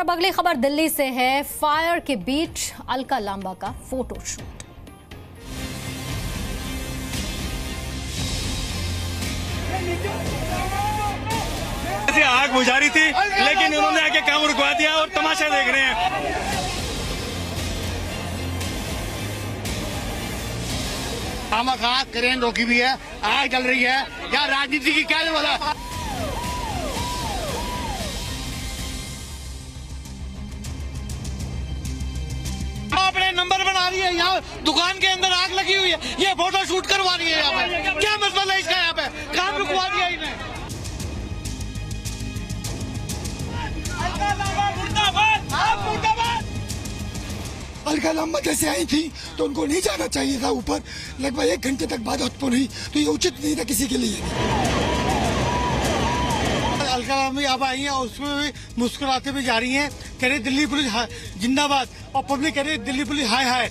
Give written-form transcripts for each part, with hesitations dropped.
अब अगली खबर दिल्ली से है। फायर के बीच अलका लांबा का फोटो शूट। आग बुझा रही थी लेकिन उन्होंने आके काम रुकवा दिया और तमाशा देख रहे हैं। खामखा क्रेन रोकी भी है, आग जल रही है। क्या राजनीति की क्या वाला अपने नंबर बना रही है। यहाँ दुकान के अंदर आग लगी हुई है, ये फोटो शूट करवा रही है। यहाँ पे क्या मसला है इसका? यहाँ पे काम रुकवा दिया इन्हें। अलका लांबा जैसे आई थी तो उनको नहीं जाना चाहिए था ऊपर। लगभग 1 घंटे तक बाद उत्पन्न हुई तो ये उचित नहीं था किसी के लिए। अलका लांबा अब आई है और उसमें भी मुस्कुराते हुए जा रही हैं। कह रही दिल्ली पुलिस जिंदाबाद और पब्लिक कह रही दिल्ली पुलिस हाय हाय।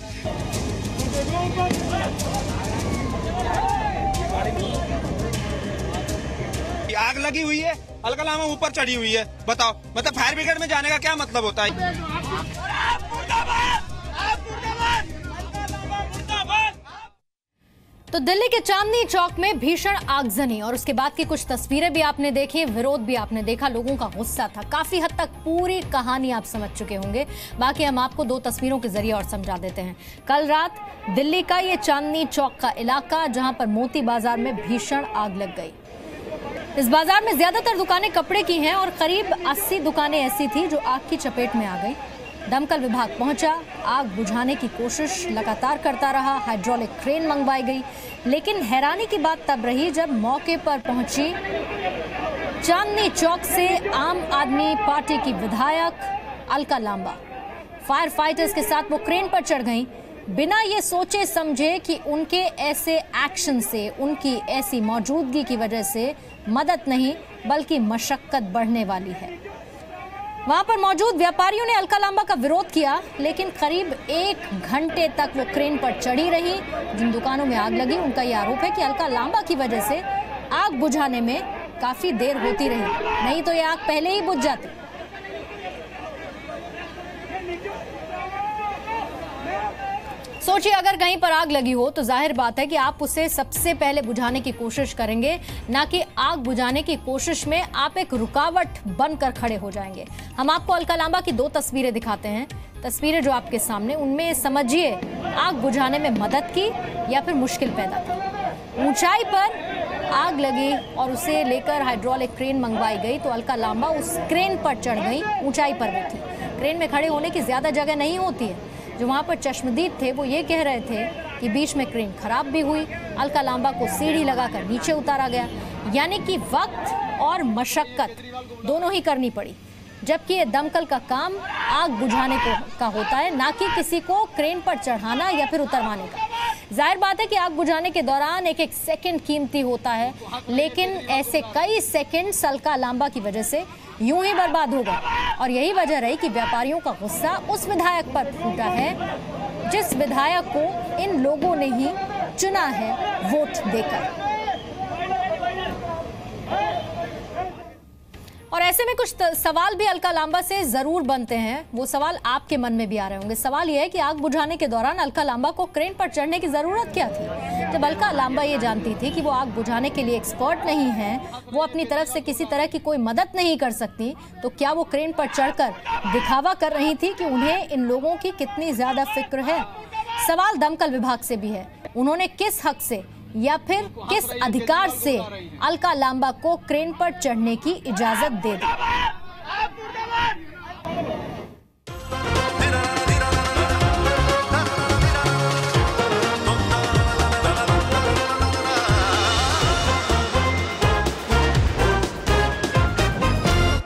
आग लगी हुई है, अलका लांबा ऊपर चढ़ी हुई है। बताओ मतलब फायर ब्रिगेड में जाने का क्या मतलब होता है? तो दिल्ली के चांदनी चौक में भीषण आगजनी और उसके बाद की कुछ तस्वीरें भी आपने देखी, विरोध भी आपने देखा, लोगों का गुस्सा था। काफी हद तक पूरी कहानी आप समझ चुके होंगे, बाकी हम आपको 2 तस्वीरों के जरिए और समझा देते हैं। कल रात दिल्ली का ये चांदनी चौक का इलाका जहां पर मोती बाजार में भीषण आग लग गई। इस बाजार में ज्यादातर दुकानें कपड़े की हैं और करीब 80 दुकानें ऐसी थी जो आग की चपेट में आ गई। दमकल विभाग पहुंचा, आग बुझाने की कोशिश लगातार करता रहा, हाइड्रोलिक क्रेन मंगवाई गई, लेकिन हैरानी की बात तब रही जब मौके पर पहुंची चांदनी चौक से आम आदमी पार्टी की विधायक अलका लांबा। फायर फाइटर्स के साथ वो क्रेन पर चढ़ गईं, बिना ये सोचे समझे कि उनके ऐसे एक्शन से, उनकी ऐसी मौजूदगी की वजह से मदद नहीं बल्कि मशक्कत बढ़ने वाली है। वहां पर मौजूद व्यापारियों ने अलका लांबा का विरोध किया, लेकिन करीब 1 घंटे तक वो क्रेन पर चढ़ी रही। जिन दुकानों में आग लगी उनका यह आरोप है कि अलका लांबा की वजह से आग बुझाने में काफी देर होती रही, नहीं तो यह आग पहले ही बुझ जाती। सोचिए अगर कहीं पर आग लगी हो तो जाहिर बात है कि आप उसे सबसे पहले बुझाने की कोशिश करेंगे, ना कि आग बुझाने की कोशिश में आप एक रुकावट बनकर खड़े हो जाएंगे। हम आपको अलका लांबा की 2 तस्वीरें दिखाते हैं। तस्वीरें जो आपके सामने, उनमें समझिए आग बुझाने में मदद की या फिर मुश्किल पैदा की। ऊंचाई पर आग लगी और उसे लेकर हाइड्रोलिक क्रेन मंगवाई गई तो अलका लांबा उस क्रेन पर चढ़ गई। ऊंचाई पर वो थी, क्रेन में खड़े होने की ज्यादा जगह नहीं होती है। जो वहां पर चश्मदीद थे वो ये कह रहे थे कि बीच में क्रेन खराब भी हुई, अलका लांबा को सीढ़ी लगाकर नीचे उतारा गया, यानी कि वक्त और मशक्कत दोनों ही करनी पड़ी। जबकि ये दमकल का काम आग बुझाने का होता है, ना कि किसी को क्रेन पर चढ़ाना या फिर उतरवाने का। जाहिर बात है कि आग बुझाने के दौरान एक एक सेकंड कीमती होता है, लेकिन ऐसे कई सेकंड अलका लांबा की वजह से यूं ही बर्बाद हो गए। और यही वजह रही कि व्यापारियों का गुस्सा उस विधायक पर फूटा है जिस विधायक को इन लोगों ने ही चुना है वोट देकर। और ऐसे में कुछ सवाल भी अलका लांबा से जरूर बनते हैं। वो सवाल आपके मन में भी आ रहे होंगे। सवाल यह है कि आग बुझाने के दौरान अलका लांबा को क्रेन पर चढ़ने की जरूरत क्या थी? जब अलका लांबा ये जानती थी कि वो आग बुझाने के लिए एक्सपर्ट नहीं है, वो अपनी तरफ से किसी तरह की कोई मदद नहीं कर सकती, तो क्या वो क्रेन पर चढ़कर दिखावा कर रही थी कि उन्हें इन लोगों की कितनी ज्यादा फिक्र है? सवाल दमकल विभाग से भी है, उन्होंने किस हक से या फिर किस अधिकार से अलका लांबा को क्रेन पर चढ़ने की इजाजत दे दी?